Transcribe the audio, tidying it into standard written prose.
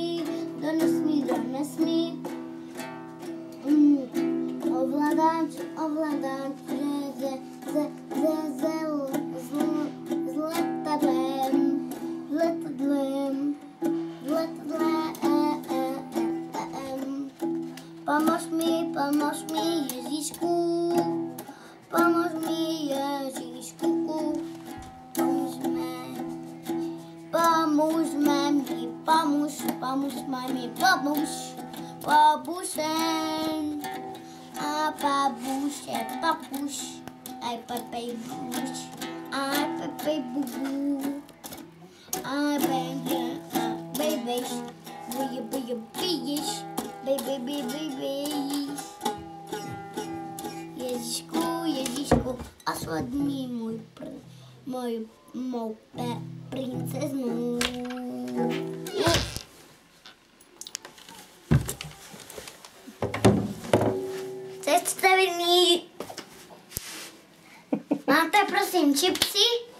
nesmí, kdo nesmí, kdo nesmí. Ovladač, z letadlem. Pomož mi, Ježíšku, pomož mi, Ježíšku, pomůžme mi, babušem, a papuš, aj pepej buš, aj pepej bubu, aj bejbejš, bejbejš, bejbejš. Ježíšku, osvobodni mou princeznu. Představený. Máte prosím čipsy?